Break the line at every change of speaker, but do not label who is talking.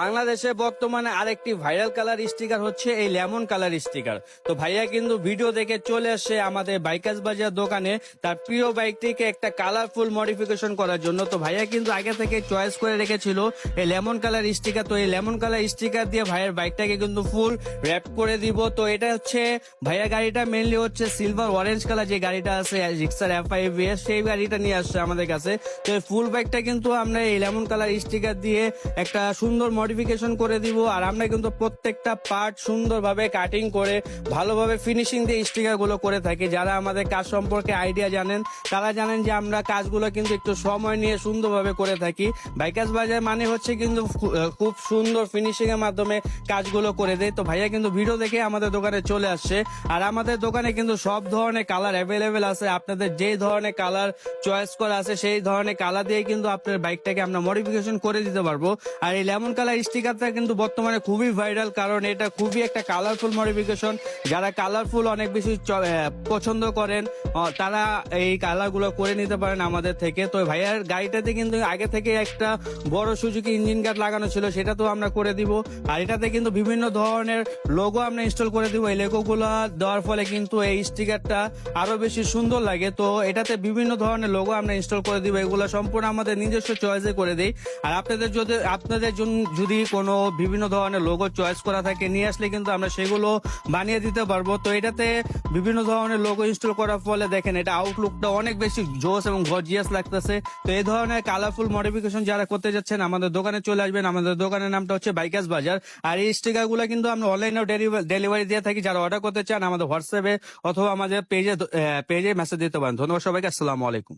বাংলাদেশে বর্তমানে আরেকটি ভাইরাল কালার স্টিকার হচ্ছে এই লেমন কালার স্টিকার। তো ভাইয়া কিন্তু ভিডিও দেখে চলে আসে আমাদের বাইকার্স বাজার দোকানে তার প্রিয় বাইকটিকে একটা কালারফুল মডিফিকেশন করার জন্য। তো ভাইয়া কিন্তু আগে থেকে চয়েস করে রেখেছিল এই লেমন কালার স্টিকার। তো এই লেমন কালার স্টিকার দিয়ে ভাইয়ের বাইকটাকে কিন্তু ফুল র্যাপ করে দিব। তো এটা হচ্ছে ভাইয়া গাড়িটা মেনলি হচ্ছে সিলভার অরেঞ্জ কালার যে গাড়িটা আছে রিক্সার F5 সেই গাড়িটা নিয়ে আসছে আমাদের কাছে। তো এই ফুল বাইকটা কিন্তু আমরা এই লেমন কালার স্টিকার দিয়ে একটা সুন্দর মডিফিকেশন করে দিব। আর আমরা কিন্তু প্রত্যেকটা পার্ট সুন্দরভাবে কাটিং করে ভালোভাবে ফিনিশিং দিয়ে স্টিকার গুলো করে থাকি। যারা আমাদের কাজ সম্পর্কে আইডিয়া জানেন তারা জানেন যে আমরা কাজগুলো কিন্তু একটু সময় নিয়ে সুন্দরভাবে করে থাকি। বাইকার্স বাজার মানে হচ্ছে কিন্তু খুব সুন্দর ফিনিশিং এর মাধ্যমে কাজগুলো করে দেয়। তো ভাইয়া কিন্তু ভিডিও দেখে আমাদের দোকানে চলে আসছে। আর আমাদের দোকানে কিন্তু সব ধরনের কালার অ্যাভেলেবেল আছে। আপনাদের যে ধরনের কালার চয়েস করা আছে সেই ধরনের কালার দিয়ে কিন্তু আপনার বাইকটাকে আমরা মডিফিকেশন করে দিতে পারবো। আর এই লেমন কালার স্টিকারটা কিন্তু বর্তমানে খুবই ভাইরাল, কারণ এটা খুবই একটা কালারফুল মডিফিকেশন। যারা কালারফুল অনেক বেশি পছন্দ করেন তারা এই কালার গুলো করে নিতে পারেন আমাদের থেকে। তো ভাইয়ার গাড়িটাতে কিন্তু আগে থেকে একটা বড় সুজুকি ইঞ্জিন গার্ড লাগানো ছিল, সেটা তো আমরা করে দিব। আর এটাতে কিন্তু বিভিন্ন ধরনের লোগো আমরা ইনস্টল করে দিব। এই লোগো গুলো দেওয়ার ফলে কিন্তু এই স্টিকারটা আরো বেশি সুন্দর লাগে। তো এটাতে বিভিন্ন ধরনের লোগো আমরা ইনস্টল করে দিব। এগুলো সম্পূর্ণ আমাদের নিজস্ব চয়েসে করে দিই। আর আপনাদের জন্য যদি কোনো বিভিন্ন ধরনের লোগো চয়েস করা থাকে নিয়ে আসলে কিন্তু আমরা সেগুলো বানিয়ে দিতে পারবো। তো এটাতে বিভিন্ন ধরনের লোগো ইনস্টল করার ফলে দেখেন এটা আউটলুকটা অনেক বেশি জোস এবং গর্জিয়াস লাগতেছে। তো এই ধরনের কালারফুল মডিফিকেশন যারা করতে যাচ্ছেন আমাদের দোকানে চলে আসবেন। আমাদের দোকানের নামটা হচ্ছে বাইকার্স বাজার। আর এই স্টিকার গুলো কিন্তু আমরা অনলাইনেও ডেলিভারি দিয়ে থাকি। যারা অর্ডার করতে চান আমাদের হোয়াটসঅ্যাপে অথবা আমাদের পেজে মেসেজ দিতে পারেন। ধন্যবাদ সবাইকে, আসসালামু আলাইকুম।